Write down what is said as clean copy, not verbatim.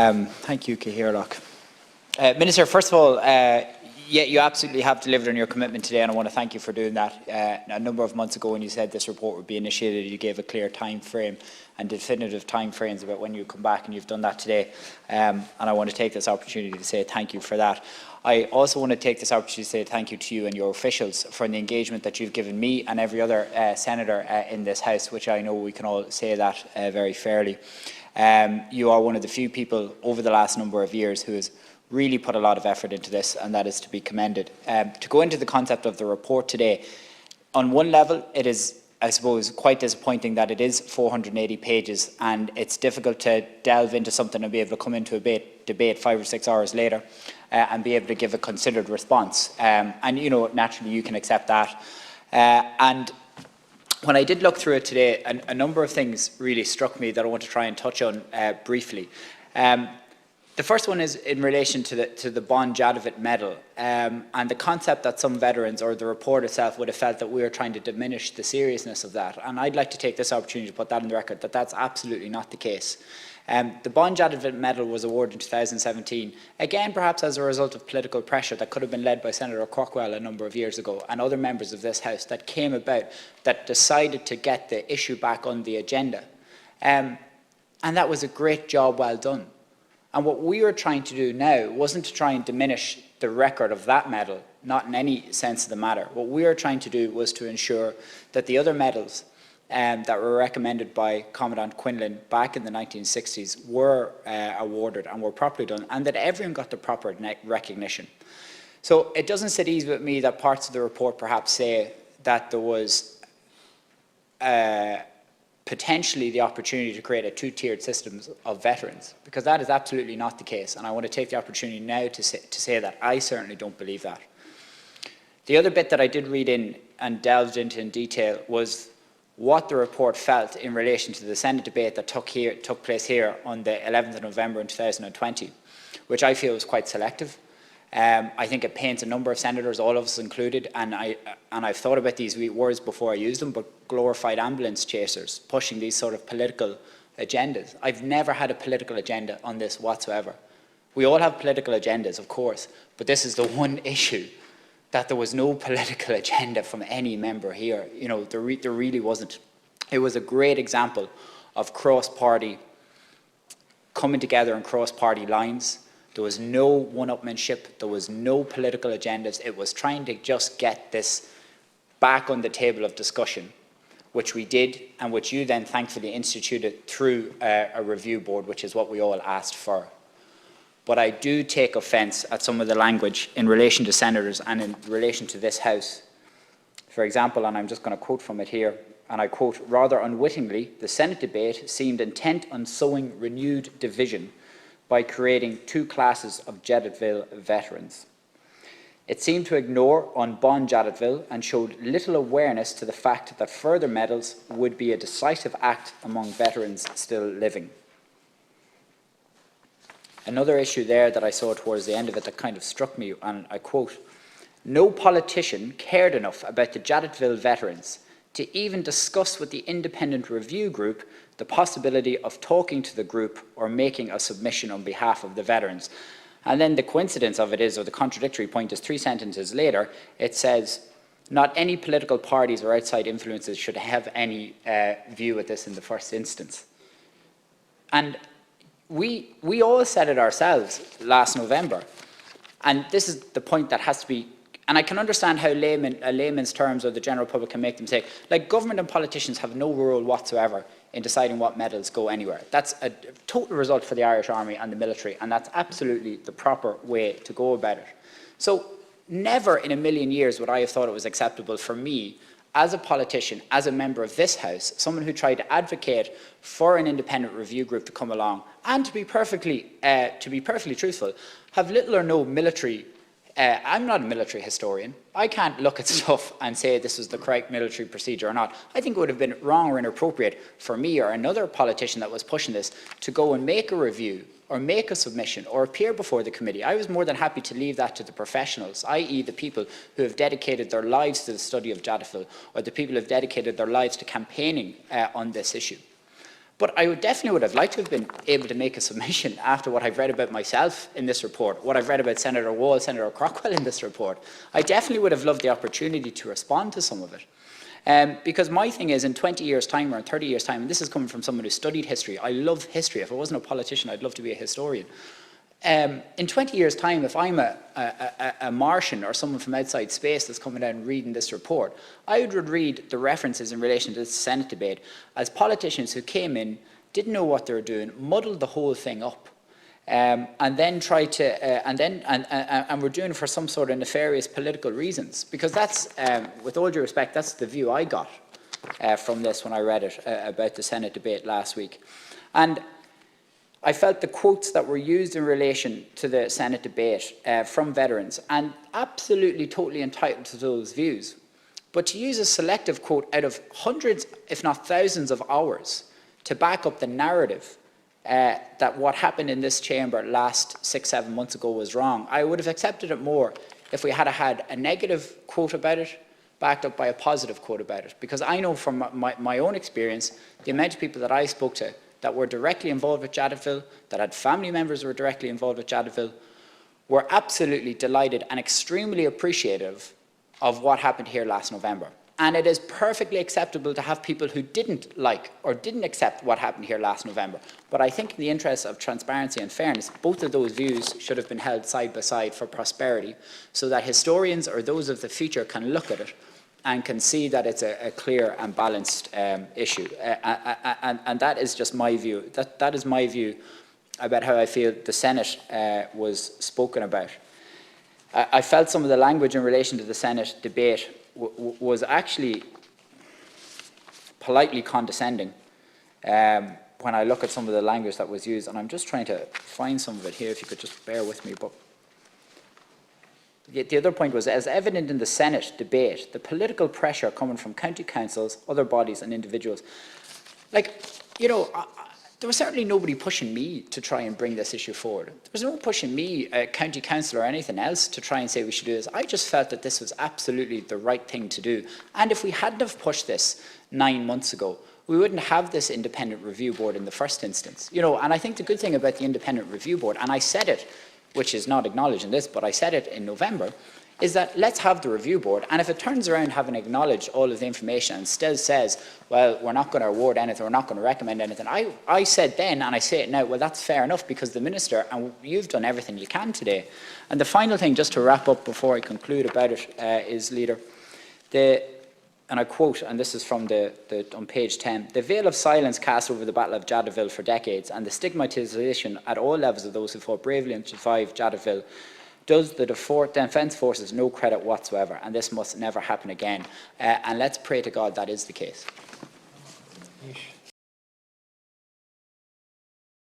Thank you, Cahirlock. Minister, first of all, yeah, you absolutely have delivered on your commitment today, and I want to thank you for doing that. A number of months ago when you said this report would be initiated, you gave a clear time frame and definitive time frames about when you come back, and you've done that today. And I want to take this opportunity to say thank you for that. I also want to take this opportunity to say thank you to you and your officials for the engagement that you've given me and every other senator in this House, which I know we can all say that very fairly. You are one of the few people over the last number of years who has really put a lot of effort into this, and that is to be commended. To go into the concept of the report today, on one level it is, I suppose, quite disappointing that it is 480 pages and it's difficult to delve into something and be able to come into a debate 5 or 6 hours later and be able to give a considered response. And you know, naturally you can accept that. And when I did look through it today, a number of things really struck me that I want to try and touch on briefly. The first one is in relation to the Bon Jadotville medal and the concept that some veterans, or the report itself, would have felt that we were trying to diminish the seriousness of that. And I'd like to take this opportunity to put that on the record, that that's absolutely not the case. The Bon Jadotville medal was awarded in 2017, again perhaps as a result of political pressure that could have been led by Senator Crockwell a number of years ago and other members of this House that came about, that decided to get the issue back on the agenda. And that was a great job well done. And what we were trying to do now wasn't to try and diminish the record of that medal, not in any sense of the matter. What we were trying to do was to ensure that the other medals that were recommended by Commandant Quinlan back in the 1960s were awarded and were properly done, and that everyone got the proper recognition. So it doesn't sit easy with me that parts of the report perhaps say that there was potentially the opportunity to create a two-tiered system of veterans, because that is absolutely not the case, and I want to take the opportunity now to say that. I certainly don't believe that. The other bit that I did read in and delved into in detail was what the report felt in relation to the Senate debate that took place here on the 11th of November in 2020, which I feel was quite selective. I think it paints a number of senators, all of us included, and I've thought about these words before I use them, but glorified ambulance chasers, pushing these sort of political agendas. I've never had a political agenda on this whatsoever. We all have political agendas, of course, but this is the one issue that there was no political agenda from any member here. You know, there really wasn't. It was a great example of cross-party coming together on cross-party lines. There was no one-upmanship, there was no political agendas. It was trying to just get this back on the table of discussion, which we did, and which you then thankfully instituted through a review board, which is what we all asked for. But I do take offence at some of the language in relation to senators and in relation to this House. For example, and I'm just going to quote from it here, and I quote, "Rather unwittingly, the Senate debate seemed intent on sowing renewed division by creating two classes of Jadotville veterans. It seemed to ignore on Bon Jadotville and showed little awareness to the fact that further medals would be a decisive act among veterans still living." Another issue there that I saw towards the end of it that kind of struck me, and I quote, "No politician cared enough about the Jadotville veterans to even discuss with the independent review group the possibility of talking to the group or making a submission on behalf of the veterans." And then the coincidence of it is, or the contradictory point is, 3 sentences later, it says, "Not any political parties or outside influences should have any view at this in the first instance." And we all said it ourselves last November. And this is the point that has to be, and I can understand how layman's terms or the general public can make them say, like, government and politicians have no role whatsoever in deciding what medals go anywhere. That's a total result for the Irish Army and the military, and that's absolutely the proper way to go about it. So never in a million years would I have thought it was acceptable for me, as a politician, as a member of this House, someone who tried to advocate for an independent review group to come along, and to be perfectly truthful, have little or no military. I'm not a military historian. I can't look at stuff and say this is the correct military procedure or not. I think it would have been wrong or inappropriate for me or another politician that was pushing this to go and make a review or make a submission or appear before the committee. I was more than happy to leave that to the professionals, i.e. the people who have dedicated their lives to the study of Jadotville, or the people who have dedicated their lives to campaigning on this issue. But I definitely would have liked to have been able to make a submission after what I've read about myself in this report, what I've read about Senator Wall, Senator Crockwell in this report. I definitely would have loved the opportunity to respond to some of it. Because my thing is, in 20 years' time or in 30 years' time, and this is coming from someone who studied history, I love history. If I wasn't a politician, I'd love to be a historian. In 20 years' time, if I'm a Martian or someone from outside space that's coming out and reading this report, I would read the references in relation to this Senate debate as politicians who came in, didn't know what they were doing, muddled the whole thing up, and then tried to, and were doing it for some sort of nefarious political reasons. Because that's, with all due respect, that's the view I got from this when I read it about the Senate debate last week. And I felt the quotes that were used in relation to the Senate debate from veterans, and absolutely totally entitled to those views, but to use a selective quote out of hundreds, if not thousands of hours to back up the narrative that what happened in this chamber last 6-7 months ago was wrong, I would have accepted it more if we had had a negative quote about it backed up by a positive quote about it. Because I know from my own experience, the amount of people that I spoke to that were directly involved with Jadotville, that had family members who were directly involved with Jadotville, were absolutely delighted and extremely appreciative of what happened here last November. And it is perfectly acceptable to have people who didn't like or didn't accept what happened here last November. But I think in the interest of transparency and fairness, both of those views should have been held side by side for prosperity, so that historians or those of the future can look at it and can see that it's a clear and balanced issue. And that is just my view. That is my view about how I feel the Senate was spoken about. I felt some of the language in relation to the Senate debate was actually politely condescending when I look at some of the language that was used. And I'm just trying to find some of it here, if you could just bear with me. But the other point was, as evident in the Senate debate, the political pressure coming from county councils, other bodies and individuals. Like, you know, there was certainly nobody pushing me to try and bring this issue forward. There was no one pushing me, a county councillor or anything else, to try and say we should do this. I just felt that this was absolutely the right thing to do. And if we hadn't have pushed this 9 months ago, we wouldn't have this independent review board in the first instance. You know, and I think the good thing about the independent review board, and I said it, which is not acknowledged in this, but I said it in November, is that let's have the review board, and if it turns around having acknowledged all of the information and still says, well, we're not going to award anything, we're not going to recommend anything, I said then, and I say it now, well, that's fair enough, because the Minister, and you've done everything you can today. And the final thing, just to wrap up before I conclude about it, is, Leader, and I quote, and this is from on page 10, the veil of silence cast over the Battle of Jadotville for decades, and the stigmatisation at all levels of those who fought bravely and survived Jadotville, does the Defence Forces no credit whatsoever, and this must never happen again. And let's pray to God that is the case.